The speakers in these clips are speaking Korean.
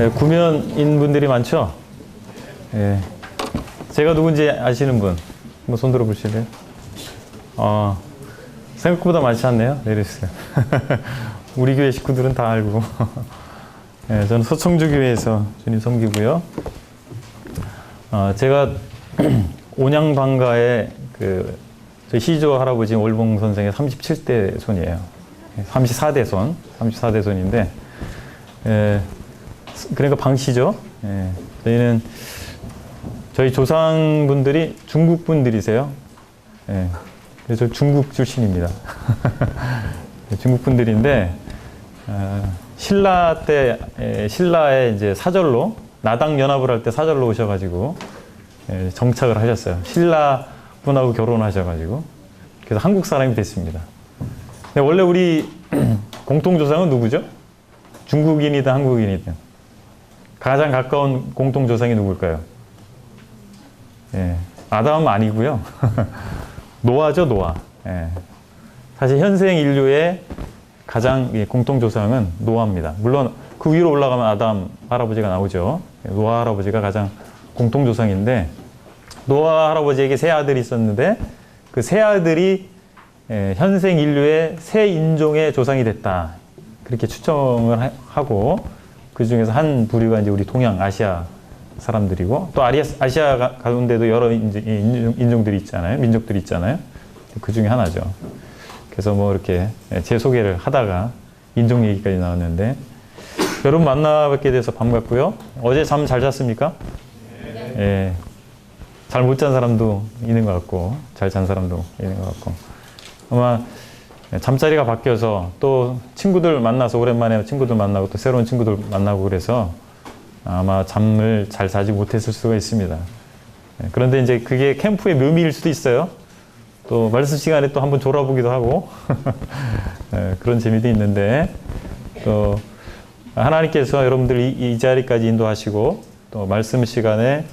구면인 분들이 많죠? 예. 제가 누군지 아시는 분? 한번 손 들어 보실래요? 생각보다 많지 않네요. 내려주세요. 우리 교회 식구들은 다 알고. 예, 저는 서청주교회에서 주님 섬기고요. 제가 온양방가의 저희 시조 할아버지 올봉 선생의 37대 손이에요. 34대 손, 34대 손인데, 그러니까 방씨죠. 예, 저희는 저희 조상분들이 중국 분들이세요. 예, 그래서 중국 출신입니다. 중국 분들인데, 신라의 이제 사절로, 나당 연합을 할 때 사절로 오셔가지고, 정착을 하셨어요. 신라 분하고 결혼하셔가지고. 그래서 한국 사람이 됐습니다. 근데 원래 우리 공통조상은 누구죠? 중국인이든 한국인이든. 가장 가까운 공통조상이 누굴까요? 예, 아담은 아니고요. 노아죠, 노아. 예. 사실 현생 인류의 가장 공통조상은 노아입니다. 물론 그 위로 올라가면 아담 할아버지가 나오죠. 노아 할아버지가 가장 공통조상인데, 노아 할아버지에게 세 아들이 있었는데 그 세 아들이 현생 인류의 새 인종의 조상이 됐다. 그렇게 추정을 하고, 그 중에서 한 부류가 이제 우리 동양 아시아 사람들이고, 또 아시아 가운데도 여러 인종들이 있잖아요. 민족들이 있잖아요. 그 중에 하나죠. 그래서 뭐 이렇게 제 소개를 하다가 인종 얘기까지 나왔는데, 여러분 만나뵙게 돼서 반갑고요. 어제 잠 잘 잤습니까? 예. 잘 못 잔 사람도 있는 것 같고, 잘 잔 사람도 있는 것 같고. 아마 잠자리가 바뀌어서 또 친구들 만나서, 오랜만에 친구들 만나고 또 새로운 친구들 만나고 그래서 아마 잠을 잘 자지 못했을 수가 있습니다. 그런데 이제 그게 캠프의 묘미일 수도 있어요. 또 말씀 시간에 또 한번 졸아보기도 하고 그런 재미도 있는데, 또 하나님께서 여러분들 이 자리까지 인도하시고, 또 말씀 시간에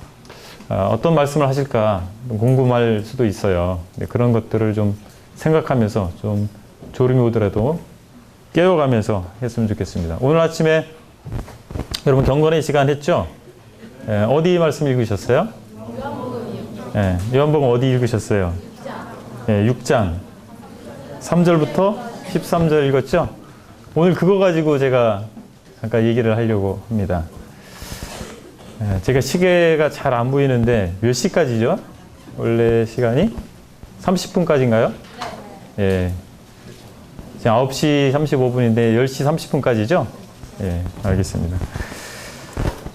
어떤 말씀을 하실까 궁금할 수도 있어요. 그런 것들을 좀 생각하면서 좀 졸음이 오더라도 깨워가면서 했으면 좋겠습니다. 오늘 아침에 여러분 경건의 시간 했죠? 어디 말씀 읽으셨어요? 요한복음 어디 읽으셨어요? 6장 3절부터 13절 읽었죠? 오늘 그거 가지고 제가 잠깐 얘기를 하려고 합니다. 제가 시계가 잘 안 보이는데 몇 시까지죠? 원래 시간이? 30분까지인가요? 예. 지금 9시 35분인데 10시 30분까지죠? 예, 알겠습니다.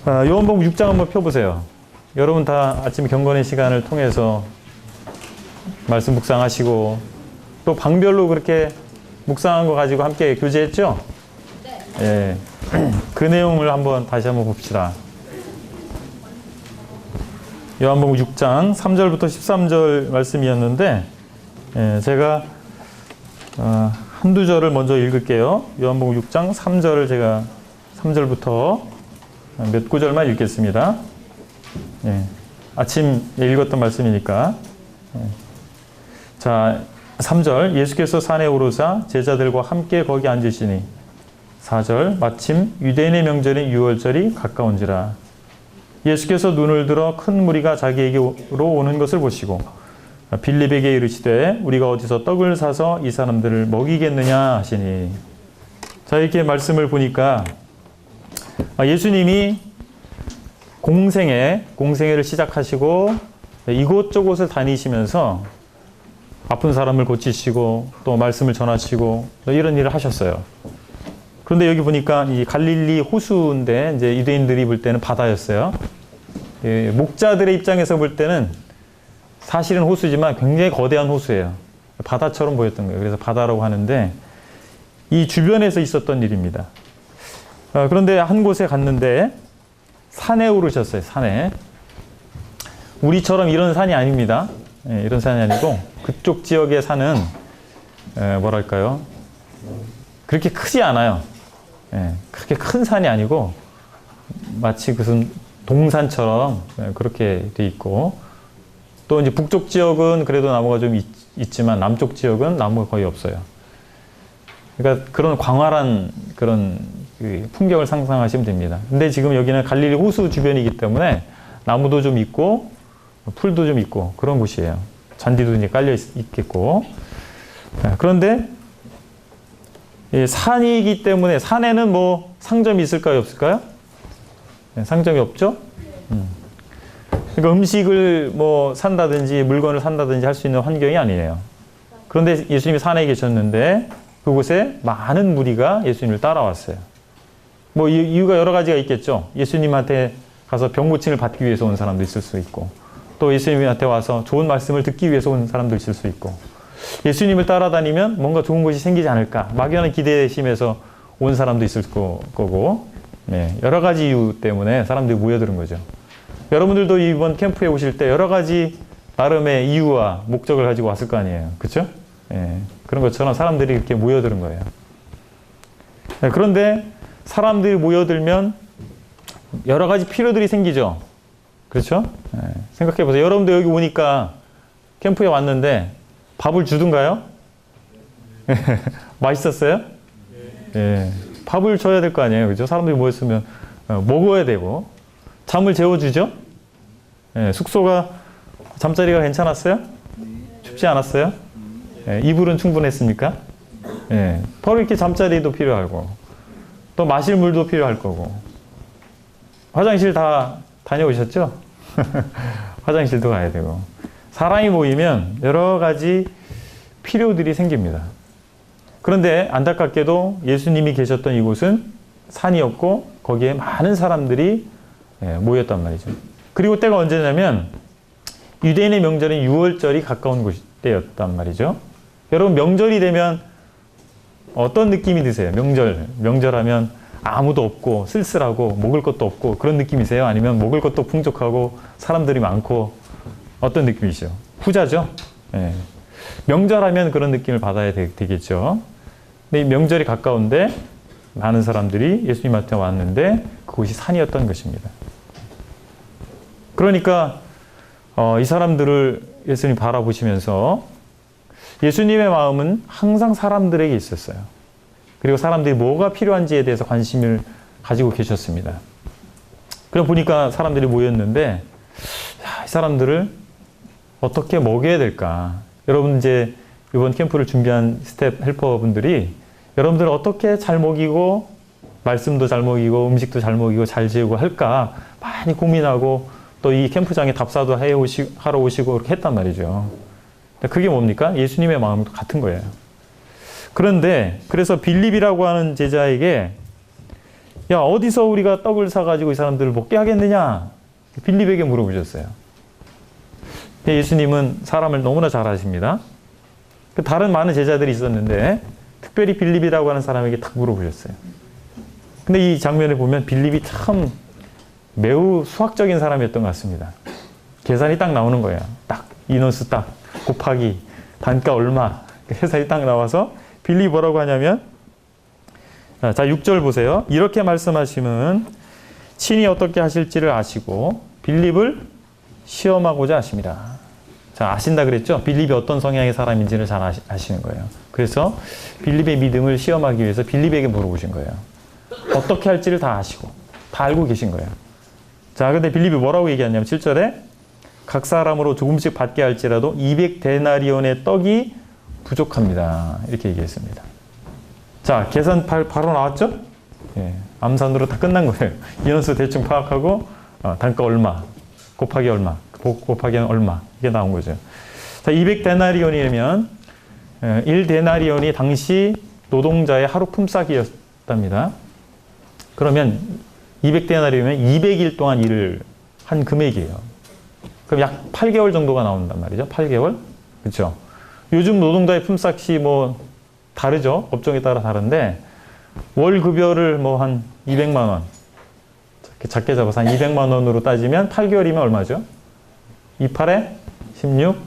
요한복음 6장 한번 펴보세요. 여러분 다 아침 경건의 시간을 통해서 말씀 묵상하시고, 또 방별로 그렇게 묵상한 거 가지고 함께 교제했죠? 예. 그 내용을 다시 한번 봅시다. 요한복음 6장 3절부터 13절 말씀이었는데, 제가 한두 절을 먼저 읽을게요. 요한복음 6장 3절을 제가 3절부터 몇 구절만 읽겠습니다. 아침 읽었던 말씀이니까. 자, 3절. 예수께서 산에 오르사 제자들과 함께 거기 앉으시니, 4절. 마침 유대인의 명절인 유월절이 가까운지라. 예수께서 눈을 들어 큰 무리가 자기에게로 오는 것을 보시고 빌립에게 이르시되 우리가 어디서 떡을 사서 이 사람들을 먹이겠느냐 하시니. 자, 이렇게 말씀을 보니까 예수님이 공생애를 시작하시고 이곳저곳을 다니시면서 아픈 사람을 고치시고 또 말씀을 전하시고 이런 일을 하셨어요. 그런데 여기 보니까 이 갈릴리 호수인데, 이제 유대인들이 볼 때는 바다였어요. 목자들의 입장에서 볼 때는 사실은 호수지만 굉장히 거대한 호수예요. 바다처럼 보였던 거예요. 그래서 바다라고 하는데, 이 주변에서 있었던 일입니다. 그런데 한 곳에 갔는데 산에 오르셨어요. 산에. 우리처럼 이런 산이 아닙니다. 이런 산이 아니고, 그쪽 지역의 산은 뭐랄까요, 그렇게 크지 않아요. 그렇게 큰 산이 아니고 마치 무슨 동산처럼 그렇게 돼 있고, 또 이제 북쪽 지역은 그래도 나무가 좀 있지만 남쪽 지역은 나무가 거의 없어요. 그러니까 그런 광활한 그런 그 풍경을 상상하시면 됩니다. 근데 지금 여기는 갈릴리 호수 주변이기 때문에 나무도 좀 있고 풀도 좀 있고 그런 곳이에요. 잔디도 이제 깔려 있겠고. 그런데 산이기 때문에 산에는 뭐 상점이 있을까요, 없을까요? 상점이 없죠? 그러니까 음식을 뭐 산다든지 물건을 산다든지 할 수 있는 환경이 아니에요. 그런데 예수님이 산에 계셨는데 그곳에 많은 무리가 예수님을 따라왔어요. 뭐 이유가 여러 가지가 있겠죠. 예수님한테 가서 병 고침을 받기 위해서 온 사람도 있을 수 있고, 또 예수님한테 와서 좋은 말씀을 듣기 위해서 온 사람도 있을 수 있고, 예수님을 따라다니면 뭔가 좋은 것이 생기지 않을까 막연한 기대심에서 온 사람도 있을 거고, 여러 가지 이유 때문에 사람들이 모여드는 거죠. 여러분들도 이번 캠프에 오실 때 여러 가지 나름의 이유와 목적을 가지고 왔을 거 아니에요. 그렇죠? 그런 것처럼 사람들이 이렇게 모여드는 거예요. 그런데 사람들이 모여들면 여러 가지 필요들이 생기죠. 그렇죠? 생각해 보세요. 여러분도 여기 오니까 캠프에 왔는데 밥을 주던가요? 맛있었어요? 밥을 줘야 될 거 아니에요. 그죠? 사람들이 모였으면 먹어야 되고. 잠을 재워주죠? 숙소가, 잠자리가 괜찮았어요? 춥지 않았어요? 이불은 충분했습니까? 바로 이렇게 잠자리도 필요하고, 또 마실 물도 필요할 거고. 화장실 다 다녀오셨죠? 화장실도 가야 되고. 사람이 모이면 여러 가지 필요들이 생깁니다. 그런데 안타깝게도 예수님이 계셨던 이곳은 산이었고 거기에 많은 사람들이 모였단 말이죠. 그리고 때가 언제냐면 유대인의 명절인 유월절이 가까운 때였단 말이죠. 여러분 명절이 되면 어떤 느낌이 드세요? 명절하면 아무도 없고 쓸쓸하고 먹을 것도 없고 그런 느낌이세요? 아니면 먹을 것도 풍족하고 사람들이 많고 어떤 느낌이시죠? 후자죠? 명절하면 그런 느낌을 받아야 되겠죠. 근데 이 명절이 가까운데 많은 사람들이 예수님한테 왔는데 그곳이 산이었던 것입니다. 그러니까 이 사람들을 예수님 바라보시면서 예수님의 마음은 항상 사람들에게 있었어요. 그리고 사람들이 뭐가 필요한지에 대해서 관심을 가지고 계셨습니다. 그럼 보니까 사람들이 모였는데 이 사람들을 어떻게 먹여야 될까? 여러분 이제 이번 캠프를 준비한 스텝 헬퍼분들이 여러분들을 어떻게 잘 먹이고 말씀도 잘 먹이고 음식도 잘 먹이고 잘 재우고 할까 많이 고민하고 또 이 캠프장에 답사도 하러 오시고 그렇게 했단 말이죠. 그게 뭡니까? 예수님의 마음도 같은 거예요. 그런데 그래서 빌립이라고 하는 제자에게 야 어디서 우리가 떡을 사가지고 이 사람들을 먹게 하겠느냐? 빌립에게 물어보셨어요. 예수님은 사람을 너무나 잘 아십니다. 다른 많은 제자들이 있었는데 특별히 빌립이라고 하는 사람에게 딱 물어보셨어요. 근데 이 장면을 보면 빌립이 참 매우 수학적인 사람이었던 것 같습니다. 계산이 딱 나오는 거예요. 딱 인원수 딱 곱하기 단가 얼마 계산이 딱 나와서 빌립이 뭐라고 하냐면 자 6절 보세요. 이렇게 말씀하시면 친히 어떻게 하실지를 아시고 빌립을 시험하고자 하십니다. 자, 아신다 그랬죠? 빌립이 어떤 성향의 사람인지를 잘 아시는 거예요. 그래서 빌립의 믿음을 시험하기 위해서 빌립에게 물어보신 거예요. 어떻게 할지를 다 아시고 다 알고 계신 거예요. 자, 근데 빌립이 뭐라고 얘기하냐면 7절에 각 사람으로 조금씩 받게 할지라도 200데나리온의 떡이 부족합니다. 이렇게 얘기했습니다. 자, 계산 바로 나왔죠? 암산으로 다 끝난 거예요. 인원수 대충 파악하고 단가 얼마, 곱하기 얼마, 곱하기 얼마 이게 나온 거죠. 자, 200데나리온이면 1데나리온이 당시 노동자의 하루 품삯이었답니다. 그러면 200데나리온이면 200일 동안 일을 한 금액이에요. 그럼 약 8개월 정도가 나온단 말이죠. 8개월? 그렇죠? 요즘 노동자의 품삯이 뭐 다르죠. 업종에 따라 다른데 월 급여를 뭐 한 200만 원 작게 잡아서 한 200만 원으로 따지면 8개월이면 얼마죠? 28에 16,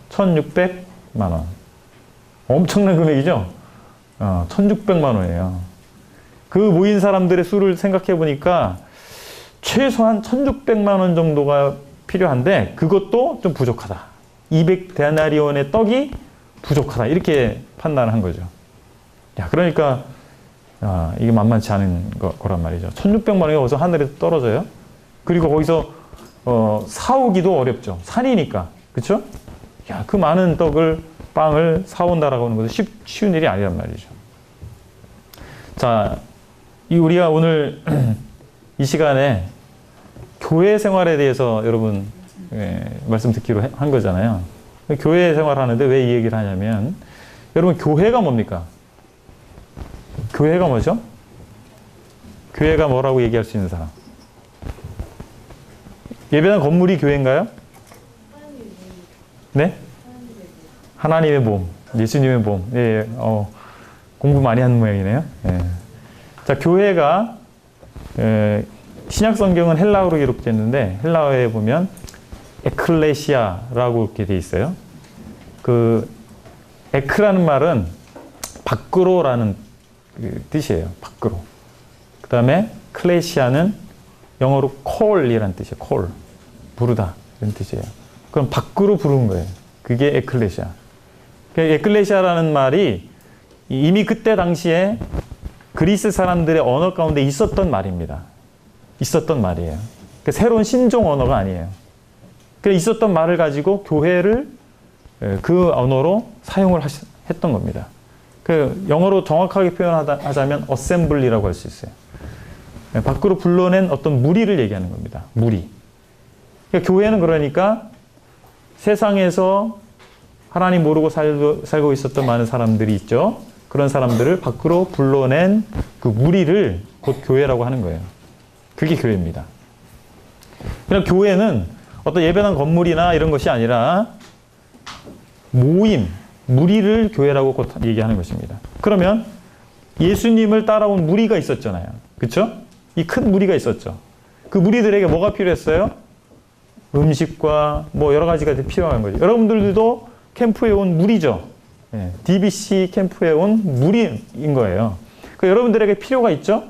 1,600만 원. 엄청난 금액이죠? 1,600만 원이에요. 그 모인 사람들의 수를 생각해 보니까 최소한 1,600만 원 정도가 필요한데 그것도 좀 부족하다. 200데나리온의 떡이 부족하다. 이렇게 판단을 한 거죠. 야, 그러니까 이게 만만치 않은 거란 말이죠. 1600만 원이 어디서 하늘에 떨어져요? 그리고 거기서 사오기도 어렵죠. 산이니까. 그쵸? 야, 그 많은 빵을 사온다라고 하는 것은 쉬운 일이 아니란 말이죠. 자, 우리가 오늘 이 시간에 교회 생활에 대해서 여러분 말씀 듣기로 한 거잖아요. 교회 생활하는데 왜 이 얘기를 하냐면, 여러분 교회가 뭡니까? 교회가 뭐죠? 교회가 뭐라고 얘기할 수 있는 사람? 예배당 건물이 교회인가요? 네? 하나님의 몸, 예수님의 몸. 예, 공부 많이 하는 모양이네요. 예. 자, 교회가 신약 성경은 헬라어로 기록됐는데 헬라어에 보면 에클레시아라고 이렇게 돼 있어요. 그 에크라는 말은 밖으로라는 뜻이에요. 밖으로. 그 다음에 클레시아는 영어로 call이라는 뜻이에요. call. 부르다. 이런 뜻이에요. 그럼 밖으로 부르는 거예요. 그게 에클레시아. 에클레시아라는 말이 이미 그때 당시에 그리스 사람들의 언어 가운데 있었던 말입니다. 있었던 말이에요. 새로운 신종 언어가 아니에요. 있었던 말을 가지고 교회를 그 언어로 사용을 했던 겁니다. 영어로 정확하게 표현하자면 assembly라고 할 수 있어요. 밖으로 불러낸 어떤 무리를 얘기하는 겁니다. 무리. 교회는 그러니까 세상에서 하나님 모르고 살고 있었던 많은 사람들이 있죠. 그런 사람들을 밖으로 불러낸 그 무리를 곧 교회라고 하는 거예요. 그게 교회입니다. 그냥 교회는 어떤 예배당 건물이나 이런 것이 아니라 모임, 무리를 교회라고 곧 얘기하는 것입니다. 그러면 예수님을 따라온 무리가 있었잖아요. 그렇죠? 이 큰 무리가 있었죠. 그 무리들에게 뭐가 필요했어요? 음식과 뭐 여러 가지가 필요한 거죠. 여러분들도 캠프에 온 무리죠. 예, DBC 캠프에 온 무리인 거예요. 여러분들에게 필요가 있죠?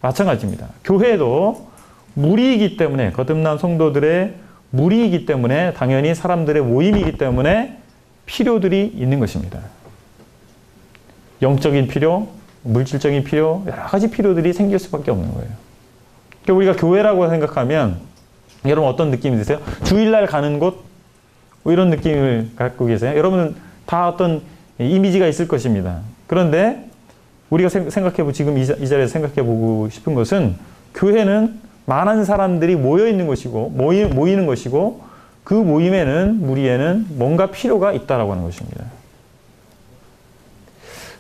마찬가지입니다. 교회도 무리이기 때문에, 거듭난 성도들의 무리이기 때문에, 당연히 사람들의 모임이기 때문에 필요들이 있는 것입니다. 영적인 필요, 물질적인 필요, 여러 가지 필요들이 생길 수밖에 없는 거예요. 우리가 교회라고 생각하면 여러분 어떤 느낌이 드세요? 주일날 가는 곳? 뭐 이런 느낌을 갖고 계세요? 여러분은 다 어떤 이미지가 있을 것입니다. 그런데 우리가 지금 이 자리에서 생각해보고 싶은 것은, 교회는 많은 사람들이 모여 있는 것이고, 모이는 것이고, 그 모임에는, 무리에는 뭔가 필요가 있다라고 하는 것입니다.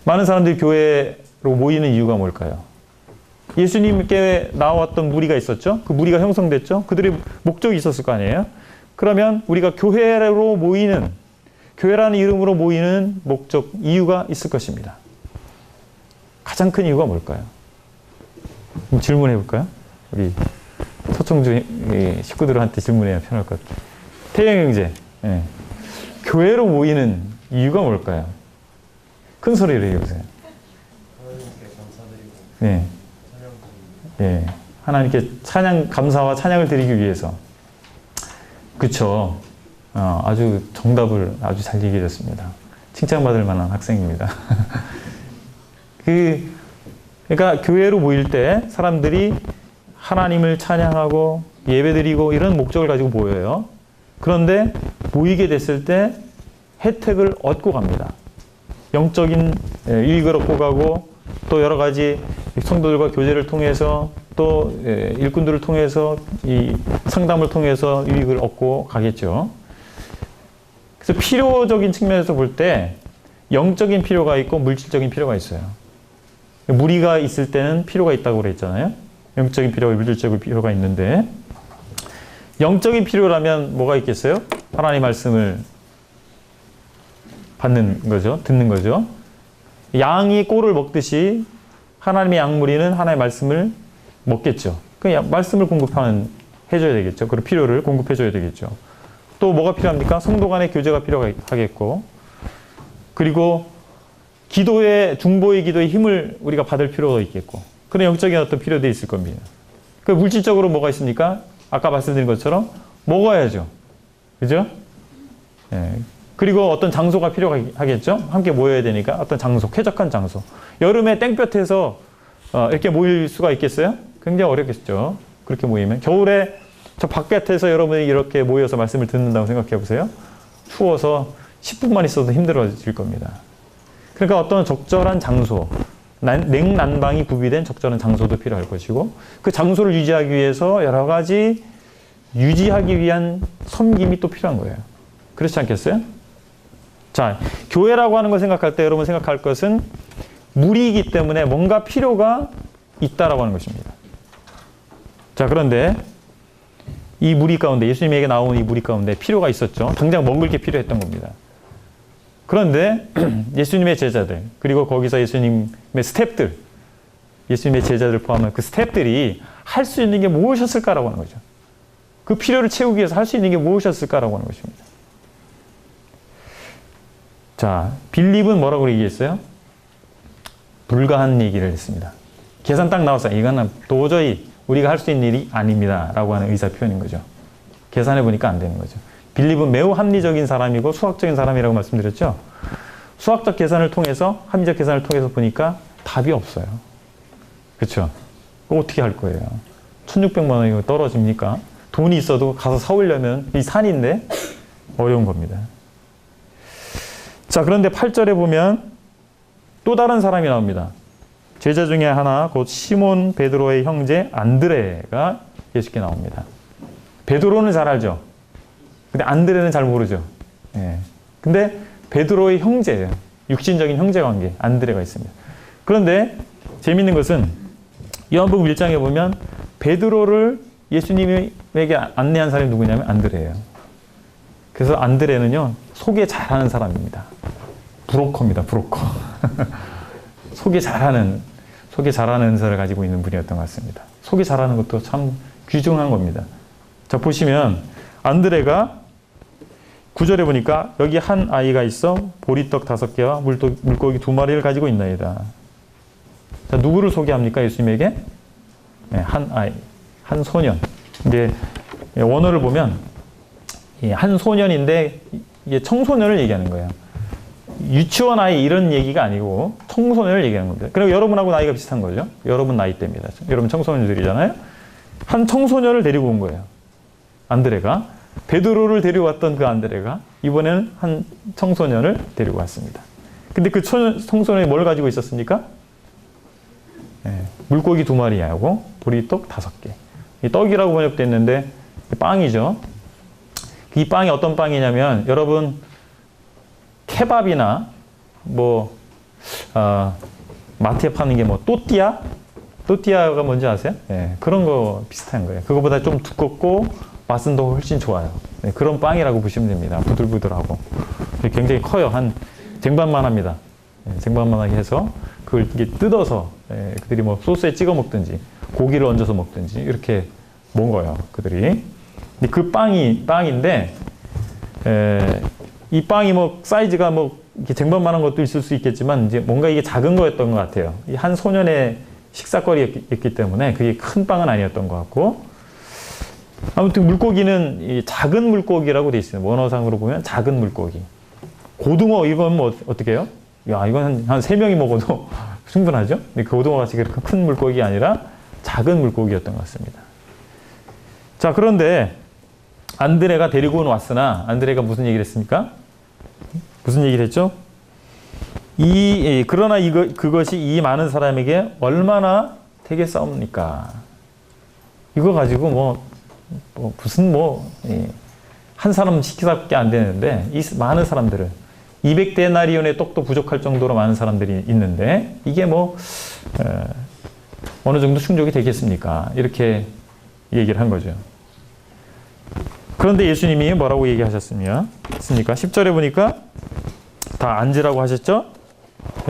많은 사람들이 교회로 모이는 이유가 뭘까요? 예수님께 나왔던 무리가 있었죠? 그 무리가 형성됐죠? 그들의 목적이 있었을 거 아니에요? 그러면 우리가 교회로 모이는, 교회라는 이름으로 모이는 목적, 이유가 있을 것입니다. 가장 큰 이유가 뭘까요? 질문해 볼까요? 우리 서청주 식구들한테 질문해야 편할 것 같아요. 태영 형제, 예. 교회로 모이는 이유가 뭘까요? 큰 소리로 얘기해보세요. 하나님께 감사드리고 네. 찬양드리고. 예. 하나님께 감사와 찬양을 드리기 위해서. 그쵸. 아주 정답을 아주 잘 얘기해 줬습니다. 칭찬받을 만한 학생입니다. 그러니까 교회로 모일 때 사람들이 하나님을 찬양하고 예배드리고 이런 목적을 가지고 모여요. 그런데 모이게 됐을 때 혜택을 얻고 갑니다. 영적인 유익을 얻고 가고, 또 여러 가지 성도들과 교제를 통해서, 또 일꾼들을 통해서, 이 상담을 통해서 유익을 얻고 가겠죠. 그래서 필요적인 측면에서 볼 때 영적인 필요가 있고 물질적인 필요가 있어요. 무리가 있을 때는 필요가 있다고 그랬잖아요. 영적인 필요와 물질적인 필요가 있는데, 영적인 필요라면 뭐가 있겠어요? 하나님 말씀을 받는 거죠. 듣는 거죠. 양이 꼴을 먹듯이 하나님의 양무리는 하나님의 말씀을 먹겠죠. 그 말씀을 해줘야 되겠죠. 그 필요를 공급해줘야 되겠죠. 또 뭐가 필요합니까? 성도 간의 교제가 필요하겠고, 그리고 중보의 기도의 힘을 우리가 받을 필요가 있겠고, 그런 영적인 어떤 필요들이 있을 겁니다. 그 물질적으로 뭐가 있습니까? 아까 말씀드린 것처럼 먹어야죠. 그죠? 예. 그리고 어떤 장소가 필요하겠죠? 함께 모여야 되니까 어떤 장소, 쾌적한 장소. 여름에 땡볕에서 이렇게 모일 수가 있겠어요? 굉장히 어렵겠죠. 그렇게 모이면. 겨울에 저 바깥에서 여러분이 이렇게 모여서 말씀을 듣는다고 생각해 보세요. 추워서 10분만 있어도 힘들어질 겁니다. 그러니까 어떤 적절한 장소, 냉난방이 구비된 적절한 장소도 필요할 것이고 그 장소를 유지하기 위해서 여러 가지 유지하기 위한 섬김이 또 필요한 거예요. 그렇지 않겠어요? 자, 교회라고 하는 걸 생각할 때 여러분 생각할 것은 무리이기 때문에 뭔가 필요가 있다라고 하는 것입니다. 자, 그런데 이 무리 가운데, 예수님에게 나온 이 무리 가운데 필요가 있었죠. 당장 먹을 게 필요했던 겁니다. 그런데 예수님의 제자들, 그리고 거기서 예수님의 스태프들, 예수님의 제자들 포함한 그 스태프들이 할 수 있는 게 무엇이었을까라고 하는 거죠. 그 필요를 채우기 위해서 할 수 있는 게 무엇이었을까라고 하는 것입니다. 자, 빌립은 뭐라고 얘기했어요? 불가한 얘기를 했습니다. 계산 딱 나왔어요. 이거는 도저히 우리가 할 수 있는 일이 아닙니다. 라고 하는 의사 표현인 거죠. 계산해 보니까 안 되는 거죠. 빌립은 매우 합리적인 사람이고 수학적인 사람이라고 말씀드렸죠. 수학적 계산을 통해서, 합리적 계산을 통해서 보니까 답이 없어요. 그렇죠? 어떻게 할 거예요? 1,600만 원이 떨어집니까? 돈이 있어도 가서 사오려면 이 산인데 어려운 겁니다. 자, 그런데 8절에 보면 또 다른 사람이 나옵니다. 제자 중에 하나, 곧 시몬 베드로의 형제 안드레가 예수께 나옵니다. 베드로는 잘 알죠? 근데 안드레는 잘 모르죠? 예. 근데 베드로의 형제예요. 육신적인 형제 관계, 안드레가 있습니다. 그런데 재밌는 것은 요한복음 1장에 보면 베드로를 예수님에게 안내한 사람이 누구냐면 안드레예요. 그래서 안드레는요, 소개 잘하는 사람입니다. 브로커입니다, 브로커. 소개 잘하는 은사를 가지고 있는 분이었던 것 같습니다. 소개 잘하는 것도 참 귀중한 겁니다. 자, 보시면 안드레가 9절에 보니까 여기 한 아이가 있어 보리떡 5개와 물고기 2마리를 가지고 있나이다. 자, 누구를 소개합니까? 예수님에게? 네, 한 아이, 한 소년. 이제 원어를 보면 한 소년인데 이게 청소년을 얘기하는 거예요. 유치원 아이 이런 얘기가 아니고 청소년을 얘기하는 겁니다. 그리고 여러분하고 나이가 비슷한 거죠. 여러분 나이대입니다. 여러분 청소년들이잖아요. 한 청소년을 데리고 온 거예요. 안드레가. 베드로를 데려왔던 그 안드레가 이번에는 한 청소년을 데리고 왔습니다. 근데 그 청소년이 뭘 가지고 있었습니까? 네, 물고기 2마리하고 보리떡 5개. 이 떡이라고 번역되어 있는데 빵이죠. 이 빵이 어떤 빵이냐면 여러분 케밥이나 마트에 파는 게 또띠아? 또띠아가 뭔지 아세요? 네, 그런 거 비슷한 거예요. 그거보다 좀 두껍고 맛은 더 훨씬 좋아요. 네, 그런 빵이라고 보시면 됩니다. 부들부들하고. 굉장히 커요. 한 쟁반만 합니다. 네, 쟁반만하게 해서 그걸 이게 뜯어서 그들이 소스에 찍어 먹든지 고기를 얹어서 먹든지 이렇게 먹어요. 그들이. 근데 그 빵인데 이 빵이 사이즈가 이렇게 쟁반만한 것도 있을 수 있겠지만 이제 뭔가 이게 작은 거였던 것 같아요. 이 한 소년의 식사거리였기 때문에 그게 큰 빵은 아니었던 것 같고 아무튼 물고기는 이 작은 물고기라고 돼 있어요. 원어상으로 보면 작은 물고기. 고등어 이건 어떻게 해요? 야, 이건 한 3명이 먹어도 충분하죠? 근데 고등어 같이 그렇게 큰 물고기 아니라 작은 물고기였던 것 같습니다. 자, 그런데 안드레가 데리고 왔으나 안드레가 무슨 얘기를 했습니까? 무슨 얘기를 했죠? 그러나 그것이 이 많은 사람에게 얼마나 되겠사옵니까? 이거 가지고 한 사람 식사밖에 안 되는데 이 많은 사람들을 200데나리온의 떡도 부족할 정도로 많은 사람들이 있는데 이게 어느 정도 충족이 되겠습니까? 이렇게 얘기를 한 거죠. 그런데 예수님이 뭐라고 얘기하셨습니까? 10절에 보니까 다 앉으라고 하셨죠?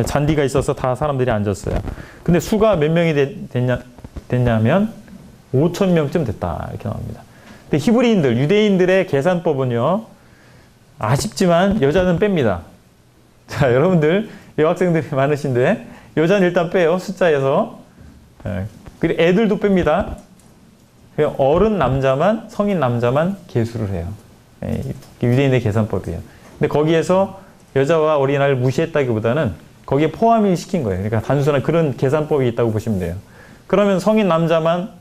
잔디가 있어서 다 사람들이 앉았어요. 근데 수가 몇 명이 됐냐면 5,000명쯤 됐다. 이렇게 나옵니다. 근데 히브리인들, 유대인들의 계산법은요, 아쉽지만 여자는 뺍니다. 자, 여러분들, 여학생들이 많으신데, 여자는 일단 빼요. 숫자에서. 그리고 애들도 뺍니다. 어른 남자만, 성인 남자만 계수를 해요. 유대인의 계산법이에요. 근데 거기에서 여자와 어린아이를 무시했다기보다는 거기에 포함이 시킨 거예요. 그러니까 단순한 그런 계산법이 있다고 보시면 돼요. 그러면 성인 남자만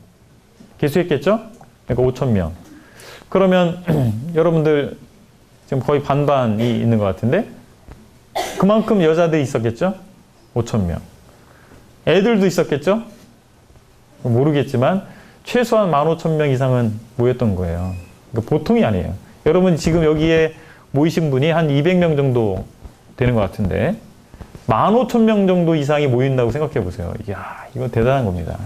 개수했겠죠? 그러니까 5,000명. 그러면 여러분들 지금 거의 반반이 있는 것 같은데 그만큼 여자들이 있었겠죠? 5,000명. 애들도 있었겠죠? 모르겠지만 최소한 15,000명 이상은 모였던 거예요. 그러니까 보통이 아니에요. 여러분 지금 여기에 모이신 분이 한 200명 정도 되는 것 같은데 15,000명 정도 이상이 모인다고 생각해 보세요. 이야, 이건 대단한 겁니다.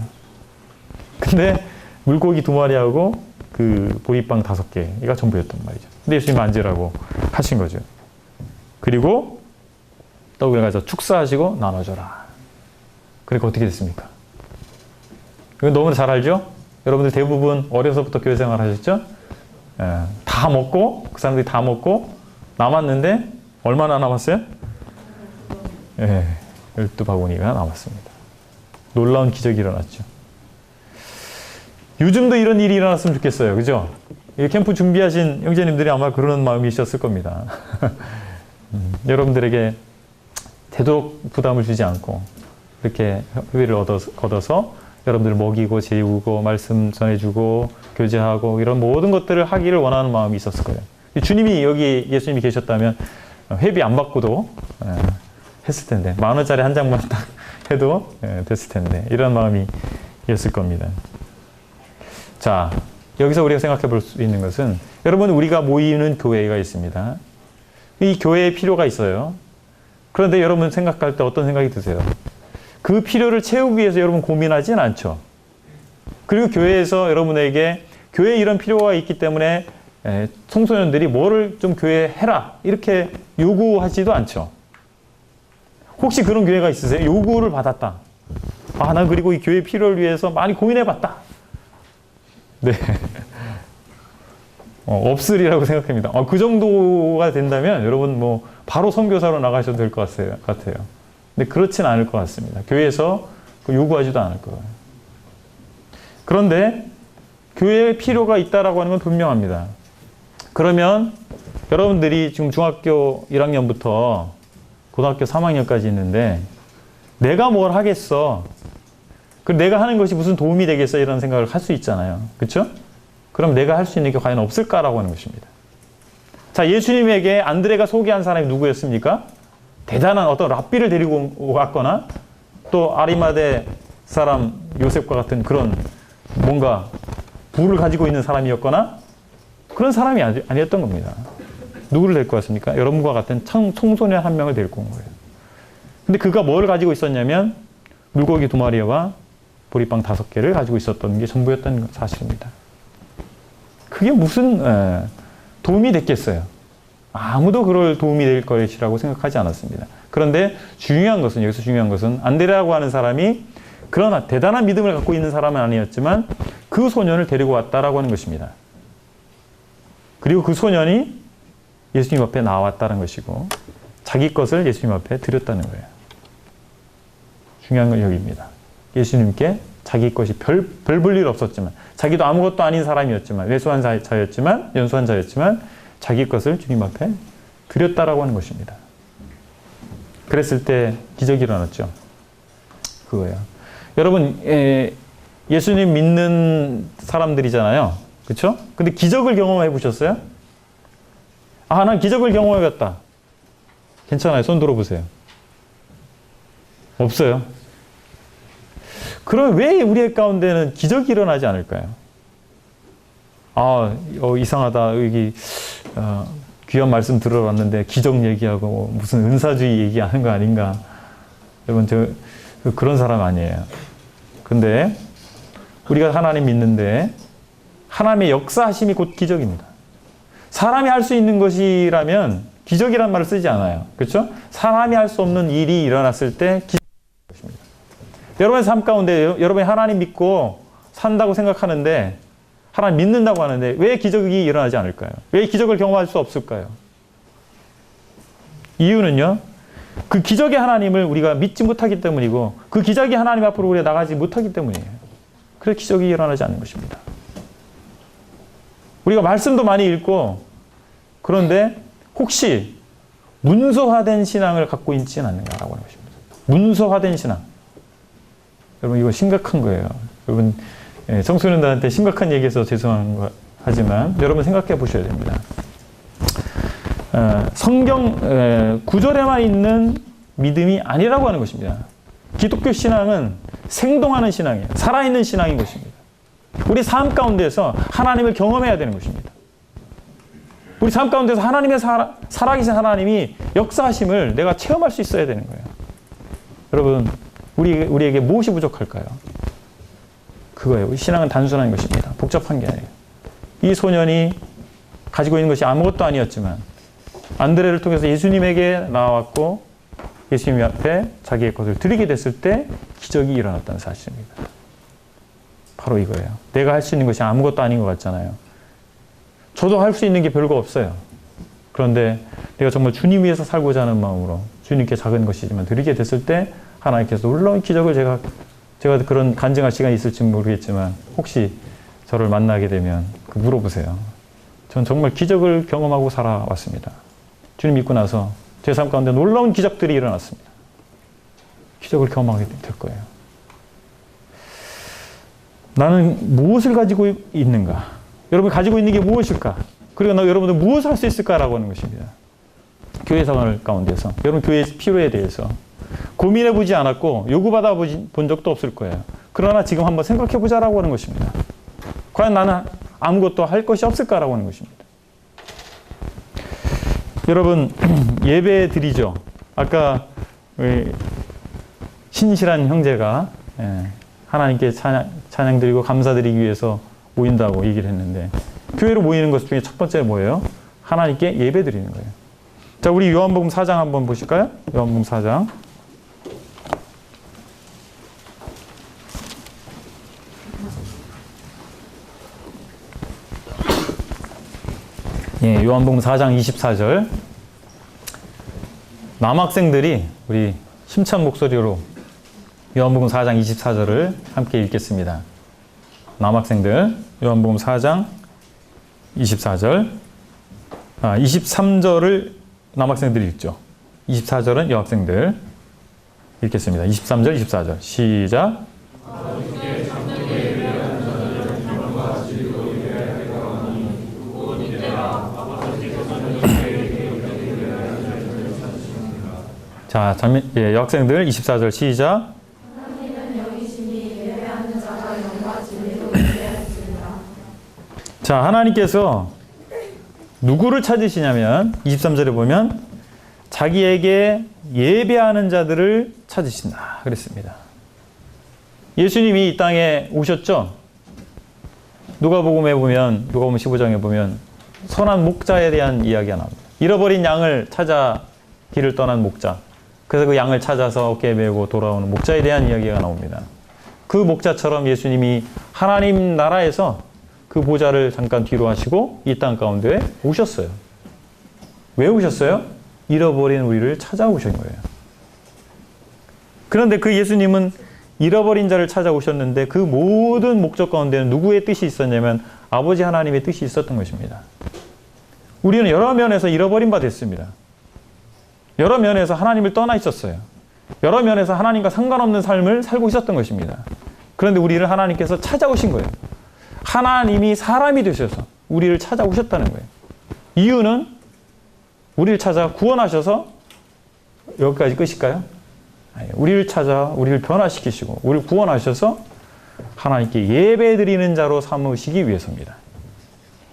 근데 물고기 2마리하고 그 보리빵 5개가 전부였단 말이죠. 근데 예수님 앉으라고 하신 거죠. 그리고 떡을 가져 축사하시고 나눠줘라. 그러니까 어떻게 됐습니까? 이거 너무 잘 알죠? 여러분들 대부분 어려서부터 교회 생활 하셨죠? 다 먹고, 그 사람들이 다 먹고 남았는데 얼마나 남았어요? 12바구니가 남았습니다. 놀라운 기적이 일어났죠. 요즘도 이런 일이 일어났으면 좋겠어요. 그죠? 이 캠프 준비하신 형제님들이 아마 그런 마음이셨을 겁니다. 여러분들에게 되도록 부담을 주지 않고 이렇게 회비를 걷어서 여러분들을 먹이고 재우고 말씀 전해주고 교제하고 이런 모든 것들을 하기를 원하는 마음이 있었을 거예요. 주님이 여기 예수님이 계셨다면 회비 안 받고도 했을 텐데 10,000원짜리 한 장만 딱 해도 됐을 텐데 이런 마음이 였을 겁니다. 자, 여기서 우리가 생각해 볼 수 있는 것은 여러분 우리가 모이는 교회가 있습니다. 이 교회에 필요가 있어요. 그런데 여러분 생각할 때 어떤 생각이 드세요? 그 필요를 채우기 위해서 여러분 고민하진 않죠. 그리고 교회에서 여러분에게 교회에 이런 필요가 있기 때문에 청소년들이 뭐를 좀 교회에 해라 이렇게 요구하지도 않죠. 혹시 그런 교회가 있으세요? 요구를 받았다. 아, 난 그리고 이 교회 필요를 위해서 많이 고민해봤다. 네. 없으리라고 생각합니다. 그 정도가 된다면 여러분 뭐 바로 선교사로 나가셔도 될 것 같아요. 근데 그렇진 않을 것 같습니다. 교회에서 요구하지도 않을 거예요. 그런데 교회에 필요가 있다라고 하는 건 분명합니다. 그러면 여러분들이 지금 중학교 1학년부터 고등학교 3학년까지 있는데 내가 뭘 하겠어? 내가 하는 것이 무슨 도움이 되겠어? 이런 생각을 할 수 있잖아요. 그렇죠? 그럼 내가 할 수 있는 게 과연 없을까라고 하는 것입니다. 자, 예수님에게 안드레가 소개한 사람이 누구였습니까? 대단한 어떤 랍비를 데리고 왔거나 또 아리마대 사람 요셉과 같은 그런 뭔가 부를 가지고 있는 사람이었거나 그런 사람이 아니었던 겁니다. 누구를 데리고 왔습니까? 여러분과 같은 청소년 한 명을 데리고 온 거예요. 근데 그가 뭘 가지고 있었냐면 물고기 2마리와 보리빵 5개를 가지고 있었던 게 전부였던 사실입니다. 그게 무슨 도움이 됐겠어요? 아무도 그럴 도움이 될 것이라고 생각하지 않았습니다. 그런데 여기서 중요한 것은 안드레라고 하는 사람이 그러나 대단한 믿음을 갖고 있는 사람은 아니었지만 그 소년을 데리고 왔다라고 하는 것입니다. 그리고 그 소년이 예수님 앞에 나왔다는 것이고 자기 것을 예수님 앞에 드렸다는 거예요. 중요한 건 여기입니다. 예수님께 자기 것이 별 볼 일 없었지만 자기도 아무것도 아닌 사람이었지만 연수한 자였지만 자기 것을 주님 앞에 드렸다라고 하는 것입니다. 그랬을 때 기적이 일어났죠. 그거예요. 여러분 예수님 믿는 사람들이잖아요. 그렇죠? 근데 기적을 경험해 보셨어요? 아, 난 기적을 경험해봤다. 괜찮아요. 손 들어보세요. 없어요. 그럼 왜 우리 가운데는 기적이 일어나지 않을까요? 이상하다. 여기 귀한 말씀 들어봤는데 기적 얘기하고 무슨 은사주의 얘기하는 거 아닌가. 여러분 그런 사람 아니에요. 근데 우리가 하나님 믿는데 하나님의 역사하심이 곧 기적입니다. 사람이 할 수 있는 것이라면 기적이란 말을 쓰지 않아요. 그렇죠? 사람이 할 수 없는 일이 일어났을 때 기적입니다. 여러분의 삶 가운데 여러분이 하나님 믿고 산다고 생각하는데 하나님 믿는다고 하는데 왜 기적이 일어나지 않을까요? 왜 기적을 경험할 수 없을까요? 이유는요. 그 기적의 하나님을 우리가 믿지 못하기 때문이고 그 기적의 하나님 앞으로 우리가 나가지 못하기 때문이에요. 그래서 기적이 일어나지 않는 것입니다. 우리가 말씀도 많이 읽고 그런데 혹시 문서화된 신앙을 갖고 있지는 않는가라고 하는 것입니다. 문서화된 신앙. 여러분 이거 심각한 거예요. 여러분 청소년들한테 심각한 얘기해서 죄송하지만 여러분 생각해 보셔야 됩니다. 성경 구절에만 있는 믿음이 아니라고 하는 것입니다. 기독교 신앙은 생동하는 신앙이에요. 살아있는 신앙인 것입니다. 우리 삶 가운데서 하나님을 경험해야 되는 것입니다. 우리 삶 가운데서 하나님의 살아계신 하나님이 역사하심을 내가 체험할 수 있어야 되는 거예요. 여러분 우리에게 무엇이 부족할까요? 그거예요. 신앙은 단순한 것입니다. 복잡한 게 아니에요. 이 소년이 가지고 있는 것이 아무것도 아니었지만 안드레를 통해서 예수님에게 나왔고 예수님 앞에 자기의 것을 드리게 됐을 때 기적이 일어났다는 사실입니다. 바로 이거예요. 내가 할 수 있는 것이 아무것도 아닌 것 같잖아요. 저도 할 수 있는 게 별거 없어요. 그런데 내가 정말 주님 위해서 살고자 하는 마음으로 주님께 작은 것이지만 드리게 됐을 때 하나님께서 놀라운 기적을 제가 그런 간증할 시간이 있을지 모르겠지만 혹시 저를 만나게 되면 물어보세요. 전 정말 기적을 경험하고 살아왔습니다. 주님 믿고 나서 제 삶 가운데 놀라운 기적들이 일어났습니다. 기적을 경험하게 될 거예요. 나는 무엇을 가지고 있는가? 여러분이 가지고 있는 게 무엇일까? 그리고 여러분들 무엇을 할 수 있을까라고 하는 것입니다. 교회 생활 가운데서 여러분 교회의 필요에 대해서 고민해 보지 않았고 요구받아 본 적도 없을 거예요. 그러나 지금 한번 생각해 보자라고 하는 것입니다. 과연 나는 아무것도 할 것이 없을까라고 하는 것입니다. 여러분 예배 드리죠. 아까 신실한 형제가 하나님께 찬양 드리고 감사드리기 위해서 모인다고 얘기를 했는데 교회로 모이는 것 중에 첫 번째 뭐예요? 하나님께 예배 드리는 거예요. 자, 우리 요한복음 4장 한번 보실까요? 요한복음 4장. 예, 요한복음 4장 24절. 남학생들이 우리 힘찬 목소리로 요한복음 4장 24절을 함께 읽겠습니다. 남학생들, 요한복음 4장 24절. 23절을 남학생들이 읽죠. 24절은 여학생들 읽겠습니다. 23절, 24절. 시작. 자, 여학생들 24절 시작. 자, 하나님께서 누구를 찾으시냐면 23절에 보면 자기에게 예배하는 자들을 찾으신다 그랬습니다. 예수님이 이 땅에 오셨죠. 누가복음에 보면 누가복음 15장에 보면 선한 목자에 대한 이야기가 나옵니다. 잃어버린 양을 찾아 길을 떠난 목자. 그래서 그 양을 찾아서 어깨에 메고 돌아오는 목자에 대한 이야기가 나옵니다. 그 목자처럼 예수님이 하나님 나라에서 그 보좌를 잠깐 뒤로 하시고 이 땅 가운데 오셨어요. 왜 오셨어요? 잃어버린 우리를 찾아오신 거예요. 그런데 그 예수님은 잃어버린 자를 찾아오셨는데 그 모든 목적 가운데는 누구의 뜻이 있었냐면 아버지 하나님의 뜻이 있었던 것입니다. 우리는 여러 면에서 잃어버린 바 됐습니다. 여러 면에서 하나님을 떠나 있었어요. 여러 면에서 하나님과 상관없는 삶을 살고 있었던 것입니다. 그런데 우리를 하나님께서 찾아오신 거예요. 하나님이 사람이 되셔서 우리를 찾아오셨다는 거예요. 이유는 우리를 찾아 구원하셔서 여기까지 끝일까요? 아니, 우리를 찾아 우리를 변화시키시고 우리를 구원하셔서 하나님께 예배드리는 자로 삼으시기 위해서입니다.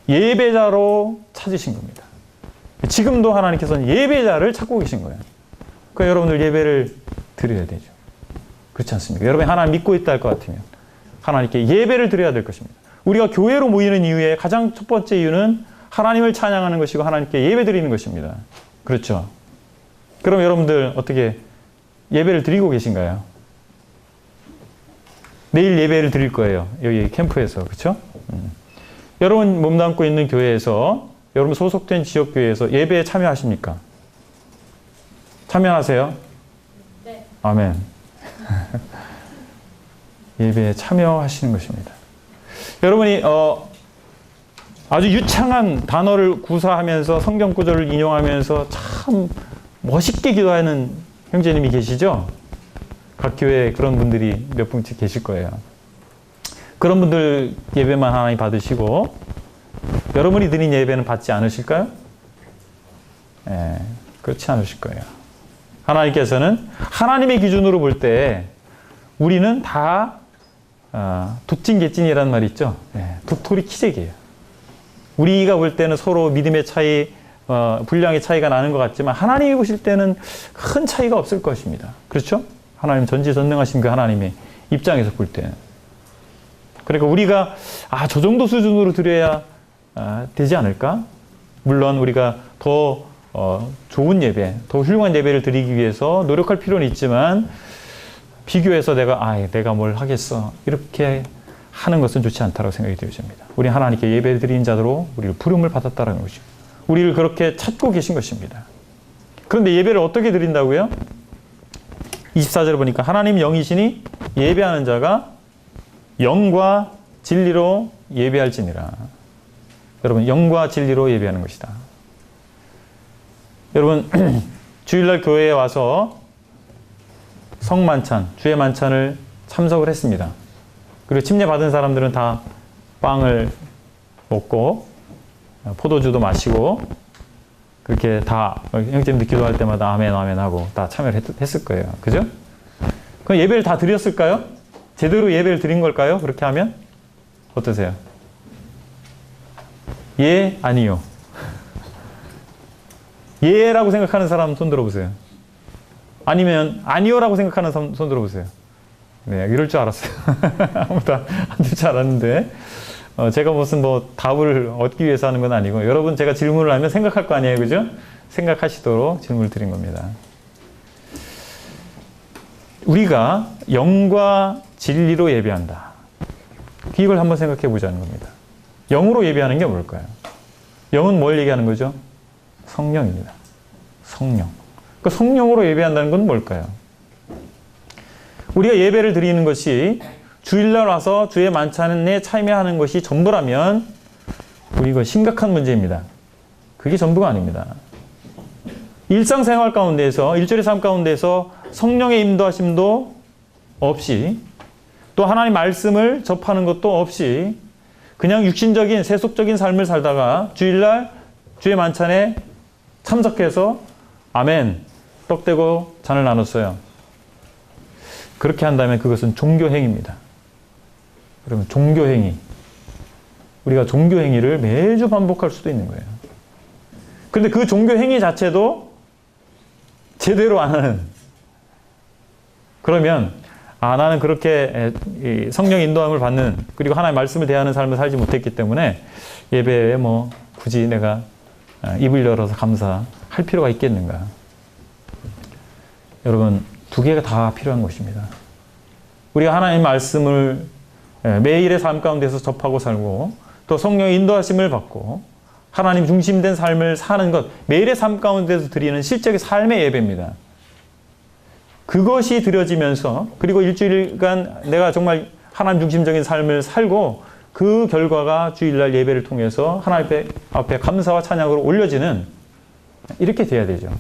예배자로 찾으신 겁니다. 지금도 하나님께서는 예배자를 찾고 계신 거예요. 그러니까 여러분들 예배를 드려야 되죠. 그렇지 않습니까? 여러분이 하나님 믿고 있다 할 것 같으면 하나님께 예배를 드려야 될 것입니다. 우리가 교회로 모이는 이유의 가장 첫 번째 이유는 하나님을 찬양하는 것이고 하나님께 예배 드리는 것입니다. 그렇죠? 그럼 여러분들 어떻게 예배를 드리고 계신가요? 내일 예배를 드릴 거예요. 여기 캠프에서. 그렇죠? 여러분 몸담고 있는 교회에서 여러분 소속된 지역교회에서 예배에 참여하십니까? 참여하세요? 네. 아멘. 예배에 참여하시는 것입니다. 여러분이 아주 유창한 단어를 구사하면서 성경 구절을 인용하면서 참 멋있게 기도하는 형제님이 계시죠? 각 교회에 그런 분들이 몇 분씩 계실 거예요. 그런 분들 예배만 하나님 받으시고 여러분이 드린 예배는 받지 않으실까요? 예, 그렇지 않으실 거예요. 하나님께서는 하나님의 기준으로 볼 때 우리는 다 독진개찐이라는 말이 있죠. 예, 도토리 키재기예요. 우리가 볼 때는 서로 믿음의 차이, 분량의 차이가 나는 것 같지만 하나님이 보실 때는 큰 차이가 없을 것입니다. 그렇죠? 하나님 전지전능하신 그 하나님의 입장에서 볼 때는. 그러니까 우리가 저 정도 수준으로 드려야 되지 않을까? 물론 우리가 더 좋은 예배, 더 훌륭한 예배를 드리기 위해서 노력할 필요는 있지만 비교해서 내가 뭘 하겠어 이렇게 하는 것은 좋지 않다고 생각이 되어집니다. 우리 하나님께 예배 드리는 자로 우리를 부름을 받았다는 것이죠. 우리를 그렇게 찾고 계신 것입니다. 그런데 예배를 어떻게 드린다고요? 24절에 보니까 하나님 영이시니 예배하는 자가 영과 진리로 예배할지니라. 여러분, 영과 진리로 예배하는 것이다. 여러분, 주일날 교회에 와서 성만찬, 주의 만찬을 참석을 했습니다. 그리고 침례받은 사람들은 다 빵을 먹고 포도주도 마시고 그렇게 다 형제님들 기도할 때마다 아멘 아멘 하고 다 참여를 했을 거예요. 그죠? 그럼 예배를 다 드렸을까요? 제대로 예배를 드린 걸까요? 그렇게 하면? 어떠세요? 예, 아니요. 예라고 생각하는 사람 손 들어보세요. 아니면 아니요라고 생각하는 사람 손 들어보세요. 네, 이럴 줄 알았어요. 아무도 안 될 줄 알았는데 제가 무슨 답을 얻기 위해서 하는 건 아니고 여러분 제가 질문을 하면 생각할 거 아니에요. 그죠? 생각하시도록 질문을 드린 겁니다. 우리가 영과 진리로 예배한다. 이걸 한번 생각해 보자는 겁니다. 영으로 예배하는 게 뭘까요? 영은 뭘 얘기하는 거죠? 성령입니다. 성령. 그 성령으로 예배한다는 건 뭘까요? 우리가 예배를 드리는 것이 주일날 와서 주의 만찬에 참여하는 것이 전부라면 우리 이거 심각한 문제입니다. 그게 전부가 아닙니다. 일상생활 가운데에서, 일주일의 삶 가운데에서 성령의 인도하심도 없이 또 하나님 말씀을 접하는 것도 없이 그냥 육신적인 세속적인 삶을 살다가 주일날 주의 만찬에 참석해서 아멘 떡 떼고 잔을 나눴어요. 그렇게 한다면 그것은 종교행위입니다. 그러면 종교행위. 우리가 종교행위를 매주 반복할 수도 있는 거예요. 그런데 그 종교행위 자체도 제대로 안 하는. 그러면 나는 그렇게 성령 인도함을 받는 그리고 하나님의 말씀을 대하는 삶을 살지 못했기 때문에 예배에 굳이 내가 입을 열어서 감사할 필요가 있겠는가. 여러분, 두 개가 다 필요한 것입니다. 우리가 하나님의 말씀을 매일의 삶 가운데서 접하고 살고 또 성령의 인도하심을 받고 하나님 중심된 삶을 사는 것, 매일의 삶 가운데서 드리는 실적인 삶의 예배입니다. 그것이 드려지면서 그리고 일주일간 내가 정말 하나님 중심적인 삶을 살고 그 결과가 주일날 예배를 통해서 하나님 앞에 감사와 찬양으로 올려지는 이렇게 돼야 되죠.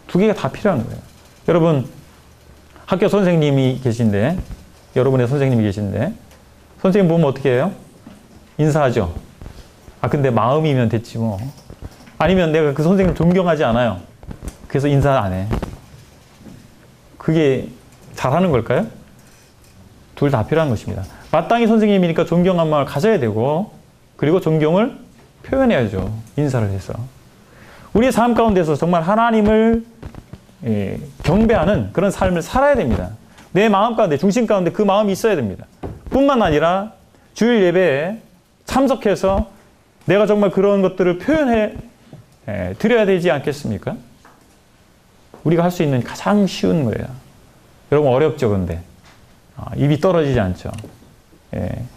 두 개가 다 필요한 거예요. 여러분, 학교 선생님이 계신데 여러분의 선생님이 계신데 선생님 보면 어떻게 해요? 인사하죠. 근데 마음이면 됐지 뭐. 아니면 내가 그 선생님 존경하지 않아요. 그래서 인사 안 해. 그게 잘하는 걸까요? 둘 다 필요한 것입니다. 마땅히 선생님이니까 존경한 마음을 가져야 되고 그리고 존경을 표현해야죠. 인사를 해서. 우리의 삶 가운데서 정말 하나님을 경배하는 그런 삶을 살아야 됩니다. 내 마음 가운데, 중심 가운데 그 마음이 있어야 됩니다. 뿐만 아니라 주일 예배에 참석해서 내가 정말 그런 것들을 표현해 드려야 되지 않겠습니까? 우리가 할 수 있는 가장 쉬운 거예요. 여러분 어렵죠, 근데. 입이 떨어지지 않죠.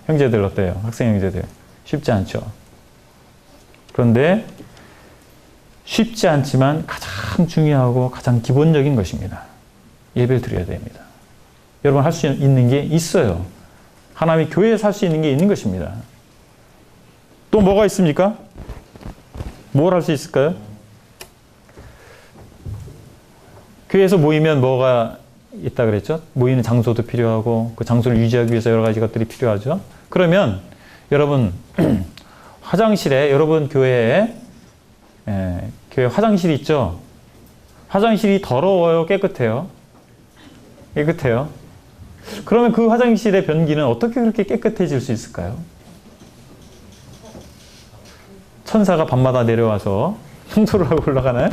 형제들 어때요? 학생 형제들. 쉽지 않죠. 그런데 쉽지 않지만 가장 중요하고 가장 기본적인 것입니다. 예배를 드려야 됩니다. 여러분 할 수 있는 게 있어요. 하나님의 교회에서 할 수 있는 게 있는 것입니다. 또 뭐가 있습니까? 뭘 할 수 있을까요? 교회에서 모이면 뭐가 있다 그랬죠? 모이는 장소도 필요하고 그 장소를 유지하기 위해서 여러 가지 것들이 필요하죠. 그러면 여러분 화장실에 여러분 교회에 교회 화장실이 있죠? 화장실이 더러워요? 깨끗해요? 깨끗해요. 그러면 그 화장실의 변기는 어떻게 그렇게 깨끗해질 수 있을까요? 천사가 밤마다 내려와서 청소를 하고 올라가나요?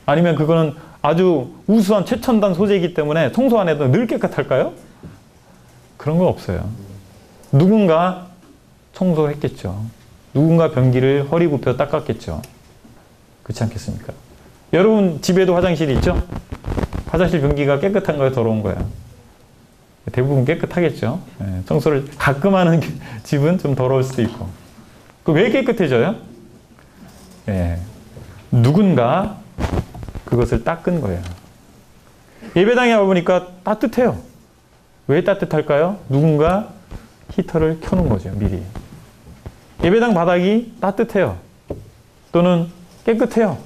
아니면 그거는 아주 우수한 최첨단 소재이기 때문에 청소 안 해도 늘 깨끗할까요? 그런 거 없어요. 누군가 청소를 했겠죠. 누군가 변기를 허리 굽혀 닦았겠죠. 그렇지 않겠습니까? 여러분 집에도 화장실이 있죠? 화장실 변기가 깨끗한 거예요? 더러운 거예요? 대부분 깨끗하겠죠. 청소를 가끔 하는 집은 좀 더러울 수도 있고. 그 왜 깨끗해져요? 누군가 그것을 닦은 거예요. 예배당에 와보니까 따뜻해요. 왜 따뜻할까요? 누군가 히터를 켜놓은 거죠, 미리. 예배당 바닥이 따뜻해요. 또는 깨끗해요.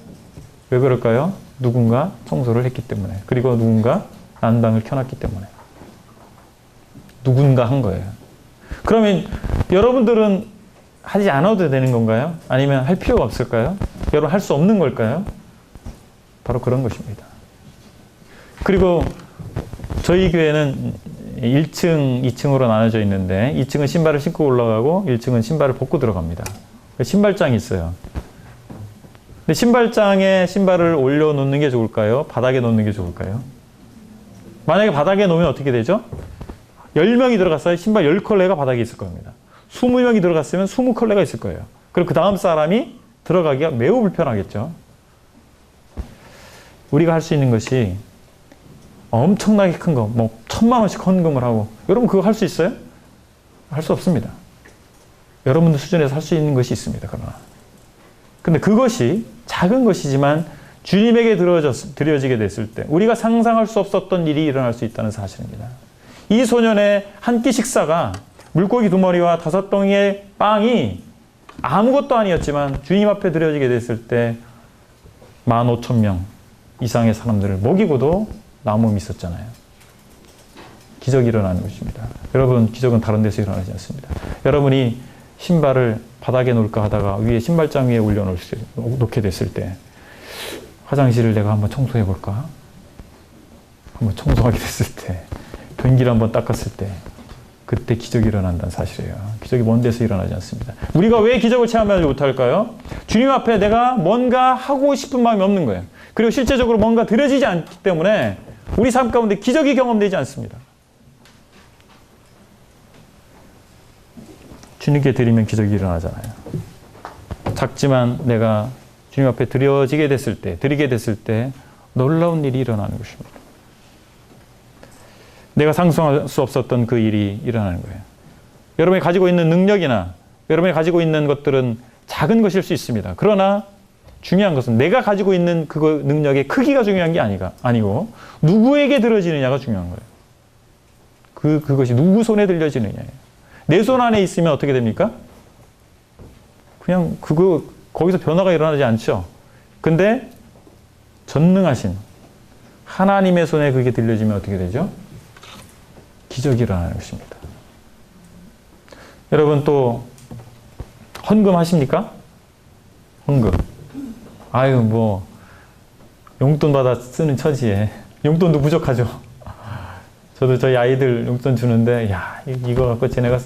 왜 그럴까요? 누군가 청소를 했기 때문에. 그리고 누군가 난방을 켜놨기 때문에. 누군가 한 거예요. 그러면 여러분들은 하지 않아도 되는 건가요? 아니면 할 필요가 없을까요? 여러분 할 수 없는 걸까요? 바로 그런 것입니다. 그리고 저희 교회는 1층, 2층으로 나눠져 있는데 2층은 신발을 신고 올라가고 1층은 신발을 벗고 들어갑니다. 신발장이 있어요. 근데 신발장에 신발을 올려놓는 게 좋을까요? 바닥에 놓는 게 좋을까요? 만약에 바닥에 놓으면 어떻게 되죠? 10명이 들어갔어요. 신발 10컬레가 바닥에 있을 겁니다. 20명이 들어갔으면 20컬레가 있을 거예요. 그리고 그 다음 사람이 들어가기가 매우 불편하겠죠. 우리가 할 수 있는 것이 엄청나게 큰 거, 뭐 1000만 원씩 헌금을 하고, 여러분 그거 할 수 있어요? 할 수 없습니다. 여러분들 수준에서 할 수 있는 것이 있습니다. 그러나. 근데 그것이 작은 것이지만 주님에게 드려지게 됐을 때 우리가 상상할 수 없었던 일이 일어날 수 있다는 사실입니다. 이 소년의 한 끼 식사가 물고기 2마리와 5덩이의 빵이 아무것도 아니었지만 주님 앞에 드려지게 됐을 때 15,000명 이상의 사람들을 먹이고도 남음이 있었잖아요. 기적이 일어나는 것입니다. 여러분, 기적은 다른 데서 일어나지 않습니다. 여러분이 신발을 바닥에 놓을까 하다가 위에 신발장 위에 올려놓게 됐을 때 화장실을 내가 한번 청소해 볼까? 한번 청소하게 됐을 때 변기를 한번 닦았을 때 그때 기적이 일어난다는 사실이에요. 기적이 먼 데서 일어나지 않습니다. 우리가 왜 기적을 체험하지 못할까요? 주님 앞에 내가 뭔가 하고 싶은 마음이 없는 거예요. 그리고 실제적으로 뭔가 드려지지 않기 때문에 우리 삶 가운데 기적이 경험되지 않습니다. 주님께 드리면 기적이 일어나잖아요. 작지만 내가 주님 앞에 드리게 됐을 때 놀라운 일이 일어나는 것입니다. 내가 상상할 수 없었던 그 일이 일어나는 거예요. 여러분이 가지고 있는 능력이나 여러분이 가지고 있는 것들은 작은 것일 수 있습니다. 그러나 중요한 것은 내가 가지고 있는 그 능력의 크기가 중요한 게 아니고 누구에게 들어지느냐가 중요한 거예요. 그것이 누구 손에 들려지느냐예요. 내 손 안에 있으면 어떻게 됩니까? 그냥 거기서 변화가 일어나지 않죠. 근데 전능하신 하나님의 손에 그게 들려지면 어떻게 되죠? 기적이 일어나는 것입니다. 여러분 또 헌금 하십니까? 헌금. 아유 뭐 용돈 받아 쓰는 처지에 용돈도 부족하죠. 저도 저희 아이들 용돈 주는데 야 이거 갖고 쟤네가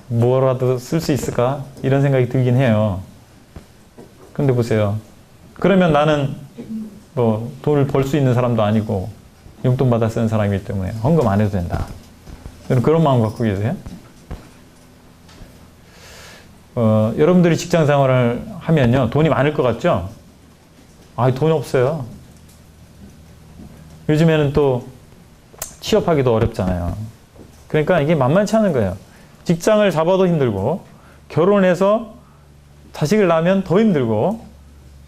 뭐라도 쓸 수 있을까? 이런 생각이 들긴 해요. 근데 보세요. 그러면 나는 뭐 돈을 벌 수 있는 사람도 아니고 용돈 받아 쓰는 사람이기 때문에 헌금 안 해도 된다. 그런 마음 갖고 계세요? 여러분들이 직장 생활을 하면요. 돈이 많을 것 같죠? 돈이 없어요. 요즘에는 또 취업하기도 어렵잖아요. 그러니까 이게 만만치 않은 거예요. 직장을 잡아도 힘들고 결혼해서 자식을 낳으면 더 힘들고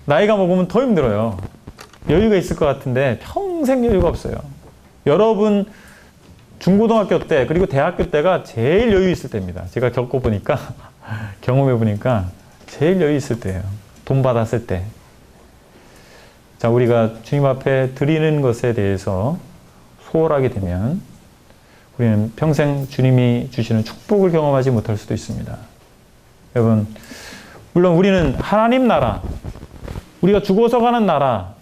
나이가 먹으면 더 힘들어요. 여유가 있을 것 같은데 평생 여유가 없어요. 여러분 중고등학교 때 그리고 대학교 때가 제일 여유 있을 때입니다. 제가 겪어보니까 경험해보니까 제일 여유 있을 때예요. 돈 받았을 때. 자, 우리가 주님 앞에 드리는 것에 대해서 초월하게 되면 우리는 평생 주님이 주시는 축복을 경험하지 못할 수도 있습니다. 여러분, 물론 우리는 하나님 나라, 우리가 죽어서 가는 나라,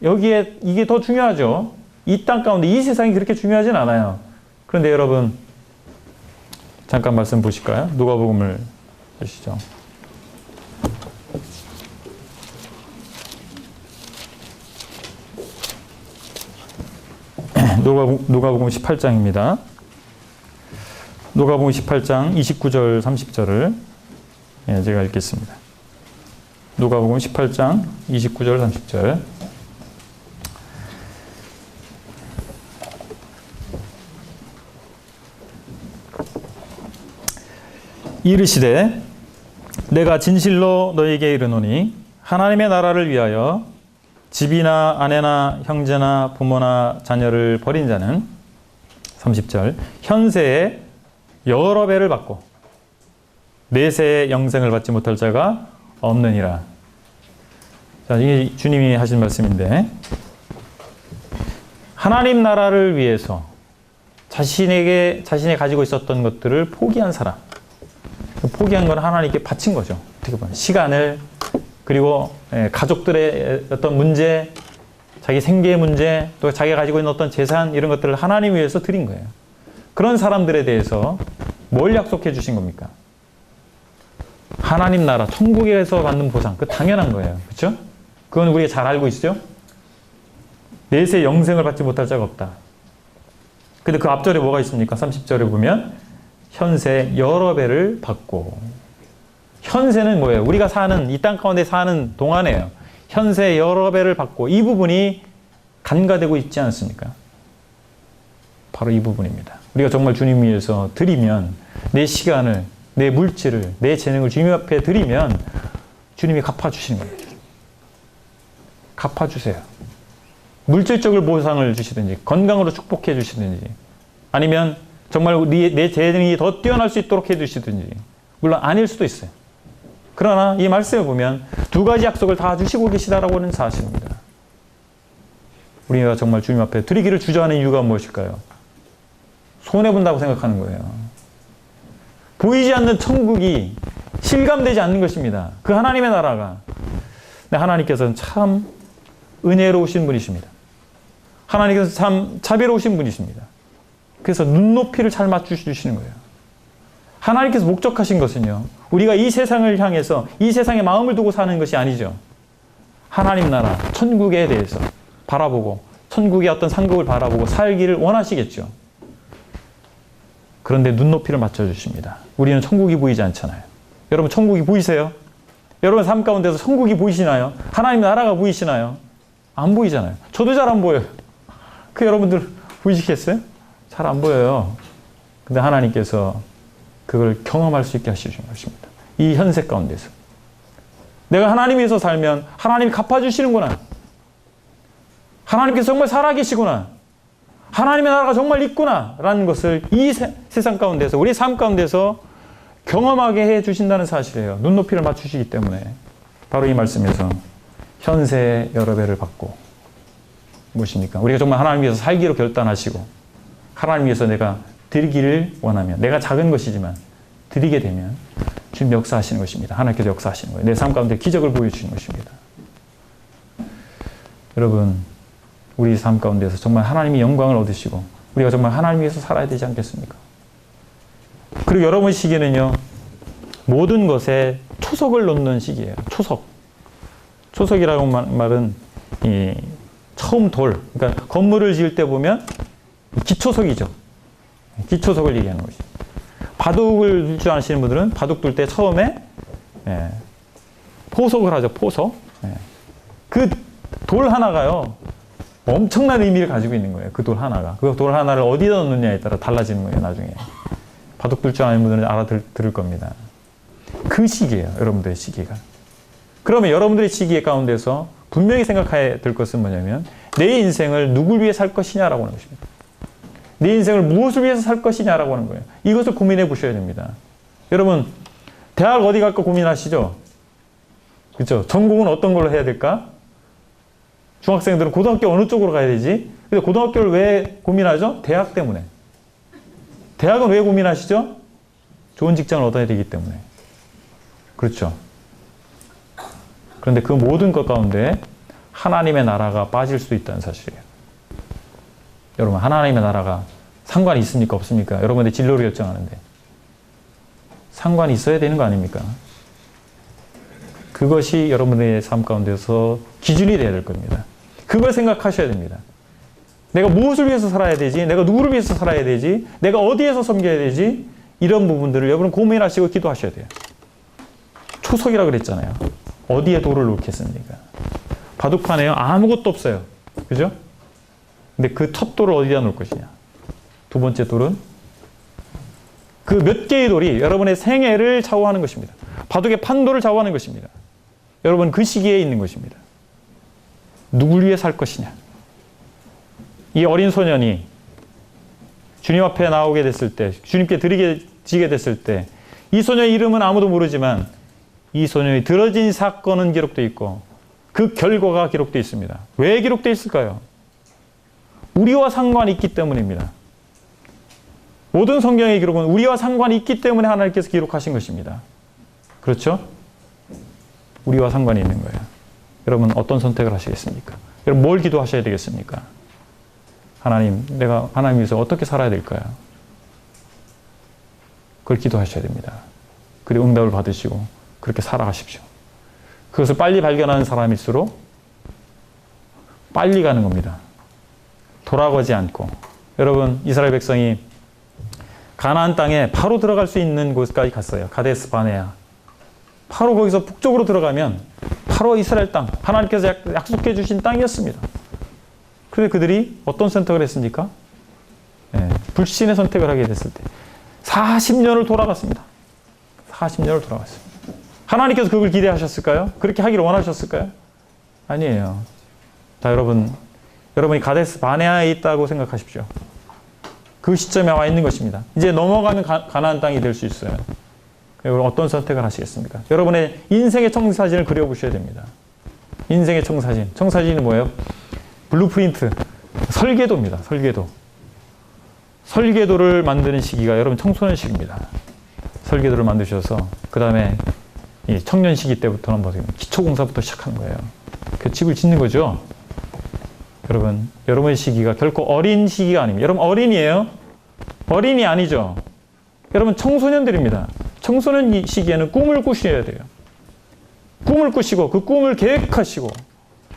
여기에 이게 더 중요하죠. 이 땅 가운데 이 세상이 그렇게 중요하진 않아요. 그런데 여러분, 잠깐 말씀 보실까요? 누가복음을 보시죠. 누가복음 18장입니다. 누가복음 18장 29절 30절을 제가 읽겠습니다. 누가복음 18장 29절 30절. 이르시되 내가 진실로 너희에게 이르노니 하나님의 나라를 위하여 집이나 아내나 형제나 부모나 자녀를 버린 자는 30절 현세에 여러 배를 받고 내세의 영생을 받지 못할 자가 없느니라. 자, 이게 주님이 하신 말씀인데, 하나님 나라를 위해서 자신이 가지고 있었던 것들을 포기한 사람, 포기한 건 하나님께 바친 거죠. 어떻게 보면 시간을, 그리고 가족들의 어떤 문제, 자기 생계의 문제, 또 자기가 가지고 있는 어떤 재산, 이런 것들을 하나님 위해서 드린 거예요. 그런 사람들에 대해서 뭘 약속해 주신 겁니까? 하나님 나라, 천국에서 받는 보상, 그 당연한 거예요. 그렇죠? 그건 우리가 잘 알고 있죠? 내세 영생을 받지 못할 자가 없다. 근데 그 앞절에 뭐가 있습니까? 30절에 보면 현세 여러 배를 받고. 현세는 뭐예요? 우리가 사는, 이 땅 가운데 사는 동안에요. 현세 여러 배를 받고. 이 부분이 간과되고 있지 않습니까? 바로 이 부분입니다. 우리가 정말 주님 위해서 드리면, 내 시간을, 내 물질을, 내 재능을 주님 앞에 드리면 주님이 갚아주시는 거예요. 갚아주세요. 물질적으로 보상을 주시든지, 건강으로 축복해 주시든지, 아니면 정말 내 재능이 더 뛰어날 수 있도록 해 주시든지, 물론 아닐 수도 있어요. 그러나 이 말씀을 보면 두 가지 약속을 다 주시고 계시다라고 하는 사실입니다. 우리가 정말 주님 앞에 드리기를 주저하는 이유가 무엇일까요? 손해본다고 생각하는 거예요. 보이지 않는 천국이 실감되지 않는 것입니다. 그 하나님의 나라가. 근데 하나님께서는 참 은혜로우신 분이십니다. 하나님께서 참 자비로우신 분이십니다. 그래서 눈높이를 잘 맞추시는 거예요. 하나님께서 목적하신 것은요, 우리가 이 세상을 향해서 이 세상에 마음을 두고 사는 것이 아니죠. 하나님 나라, 천국에 대해서 바라보고, 천국의 어떤 상급을 바라보고 살기를 원하시겠죠. 그런데 눈높이를 맞춰주십니다. 우리는 천국이 보이지 않잖아요. 여러분, 천국이 보이세요? 여러분 삶 가운데서 천국이 보이시나요? 하나님 나라가 보이시나요? 안 보이잖아요. 저도 잘 안 보여요. 그 여러분들 보이시겠어요? 잘 안 보여요. 근데 하나님께서 그걸 경험할 수 있게 하시는 것입니다. 이 현세 가운데서. 내가 하나님 위해서 살면 하나님이 갚아주시는구나. 하나님께서 정말 살아계시구나. 하나님의 나라가 정말 있구나. 라는 것을 이 세상 가운데서, 우리 삶 가운데서 경험하게 해 주신다는 사실이에요. 눈높이를 맞추시기 때문에. 바로 이 말씀에서 현세의 여러 배를 받고. 무엇입니까? 우리가 정말 하나님 위해서 살기로 결단하시고, 하나님 위해서 내가 드리기를 원하면, 내가 작은 것이지만 드리게 되면 주님 역사하시는 것입니다. 하나님께서 역사하시는 거예요. 내 삶 가운데 기적을 보여주시는 것입니다. 여러분, 우리 삶 가운데서 정말 하나님이 영광을 얻으시고 우리가 정말 하나님 위해서 살아야 되지 않겠습니까? 그리고 여러분 시기에는요, 모든 것에 초석을 놓는 시기예요. 초석. 초석이라고 말은 이 처음 돌, 그러니까 건물을 지을 때 보면 기초석이죠. 기초석을 얘기하는 거죠. 바둑을 둘 줄 아시는 분들은 바둑 둘 때 처음에 포석을 하죠. 포석. 그 돌 하나가요, 엄청난 의미를 가지고 있는 거예요. 그 돌 하나가. 그 돌 하나를 어디다 넣느냐에 따라 달라지는 거예요. 나중에. 바둑 둘 줄 아는 분들은 알아들을 겁니다. 그 시기예요. 여러분들의 시기가. 그러면 여러분들의 시기 가운데서 분명히 생각해야 될 것은 뭐냐면, 내 인생을 누굴 위해 살 것이냐라고 하는 것입니다. 내 인생을 무엇을 위해서 살 것이냐라고 하는 거예요. 이것을 고민해 보셔야 됩니다. 여러분, 대학 어디 갈까 고민하시죠? 그렇죠? 전공은 어떤 걸로 해야 될까? 중학생들은 고등학교 어느 쪽으로 가야 되지? 근데 고등학교를 왜 고민하죠? 대학 때문에. 대학은 왜 고민하시죠? 좋은 직장을 얻어야 되기 때문에. 그렇죠. 그런데 그 모든 것 가운데 하나님의 나라가 빠질 수 있다는 사실이에요. 여러분, 하나님의 나라가 상관이 있습니까? 없습니까? 여러분의 진로를 결정하는데. 상관이 있어야 되는 거 아닙니까? 그것이 여러분의 삶 가운데서 기준이 되어야 될 겁니다. 그걸 생각하셔야 됩니다. 내가 무엇을 위해서 살아야 되지? 내가 누구를 위해서 살아야 되지? 내가 어디에서 섬겨야 되지? 이런 부분들을 여러분 고민하시고 기도하셔야 돼요. 초석이라 그랬잖아요. 어디에 돌을 놓겠습니까? 바둑판에요. 아무것도 없어요. 그죠? 근데 그 첫 돌을 어디다 놓을 것이냐? 두 번째 돌은 그 몇 개의 돌이 여러분의 생애를 좌우하는 것입니다. 바둑의 판도를 좌우하는 것입니다. 여러분 그 시기에 있는 것입니다. 누굴 위해 살 것이냐? 이 어린 소년이 주님 앞에 나오게 됐을 때, 주님께 드리게 됐을 때, 이 소년의 이름은 아무도 모르지만 이 소년이 들어진 사건은 기록되어 있고 그 결과가 되어 있습니다. 왜 기록되어 있을까요? 우리와 상관이 있기 때문입니다. 모든 성경의 기록은 우리와 상관이 있기 때문에 하나님께서 기록하신 것입니다. 그렇죠? 우리와 상관이 있는 거예요. 여러분 어떤 선택을 하시겠습니까? 여러분 뭘 기도하셔야 되겠습니까? 하나님, 내가 하나님 위해서 어떻게 살아야 될까요? 그걸 기도하셔야 됩니다. 그리고 응답을 받으시고 그렇게 살아가십시오. 그것을 빨리 발견하는 사람일수록 빨리 가는 겁니다. 돌아가지 않고. 여러분 이스라엘 백성이 가나안 땅에 바로 들어갈 수 있는 곳까지 갔어요. 가데스 바네아. 바로 거기서 북쪽으로 들어가면 바로 이스라엘 땅, 하나님께서 약속해 주신 땅이었습니다. 그런데 그들이 어떤 선택을 했습니까? 불신의 선택을 하게 됐을 때 40년을 돌아갔습니다. 40년을 돌아갔습니다. 하나님께서 그걸 기대하셨을까요? 그렇게 하기를 원하셨을까요? 아니에요. 자, 여러분이 가데스 바네아에 있다고 생각하십시오. 그 시점에 와 있는 것입니다. 이제 넘어가면 가나안 땅이 될 수 있어요. 여러분 어떤 선택을 하시겠습니까? 여러분의 인생의 청사진을 그려보셔야 됩니다. 인생의 청사진. 청사진이 뭐예요? 블루프린트. 설계도입니다. 설계도. 설계도를 만드는 시기가 여러분 청소년 시기입니다. 설계도를 만드셔서 그 다음에 청년 시기 때부터는 기초공사부터 시작하는 거예요. 그 집을 짓는 거죠. 여러분, 여러분의 시기가 결코 어린 시기가 아닙니다. 여러분 어린이에요? 어린이 아니죠? 여러분 청소년들입니다. 청소년 시기에는 꿈을 꾸셔야 돼요. 꿈을 꾸시고 그 꿈을 계획하시고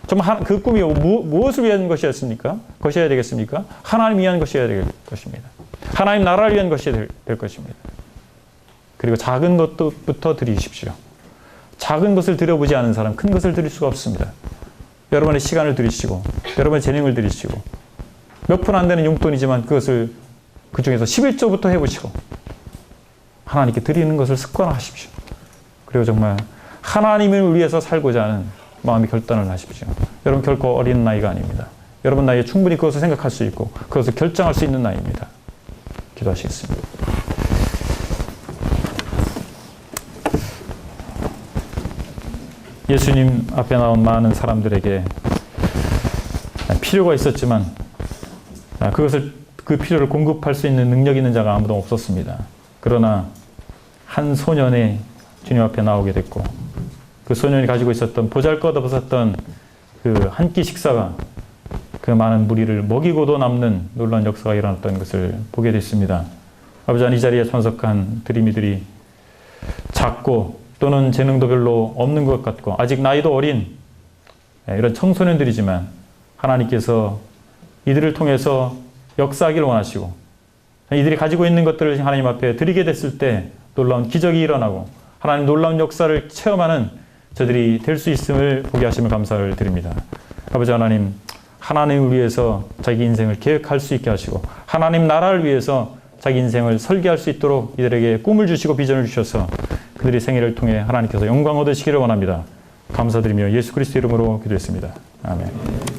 정말 그 꿈이 무엇을 위한 것이었습니까? 것이어야 되겠습니까? 하나님 위한 것이어야 될 것입니다. 하나님 나라를 위한 것이 될 것입니다. 그리고 작은 것부터 드리십시오. 작은 것을 드려보지 않은 사람 큰 것을 드릴 수가 없습니다. 여러분의 시간을 드리시고 여러분의 재능을 드리시고 몇 푼 안 되는 용돈이지만 그것을 그 중에서 11조부터 해보시고 하나님께 드리는 것을 습관화하십시오. 그리고 정말 하나님을 위해서 살고자 하는 마음의 결단을 하십시오. 여러분 결코 어린 나이가 아닙니다. 여러분 나이에 충분히 그것을 생각할 수 있고 그것을 결정할 수 있는 나이입니다. 기도하시겠습니다. 예수님 앞에 나온 많은 사람들에게 필요가 있었지만 그 필요를 공급할 수 있는 능력 있는 자가 아무도 없었습니다. 그러나 한 소년이 주님 앞에 나오게 됐고 그 소년이 가지고 있었던 보잘것없었던 그 한 끼 식사가 그 많은 무리를 먹이고도 남는 놀라운 역사가 일어났던 것을 보게 됐습니다. 아버지 하나님, 이 자리에 참석한 드림이들이 작고 또는 재능도 별로 없는 것 같고 아직 나이도 어린 이런 청소년들이지만 하나님께서 이들을 통해서 역사하기를 원하시고 이들이 가지고 있는 것들을 하나님 앞에 드리게 됐을 때 놀라운 기적이 일어나고 하나님 놀라운 역사를 체험하는 저들이 될 수 있음을 보게 하심을 감사를 드립니다. 아버지 하나님, 하나님을 위해서 자기 인생을 계획할 수 있게 하시고 하나님 나라를 위해서 자기 인생을 설계할 수 있도록 이들에게 꿈을 주시고 비전을 주셔서 그들의 생애를 통해 하나님께서 영광 얻으시기를 원합니다. 감사드리며 예수 그리스도 이름으로 기도했습니다. 아멘.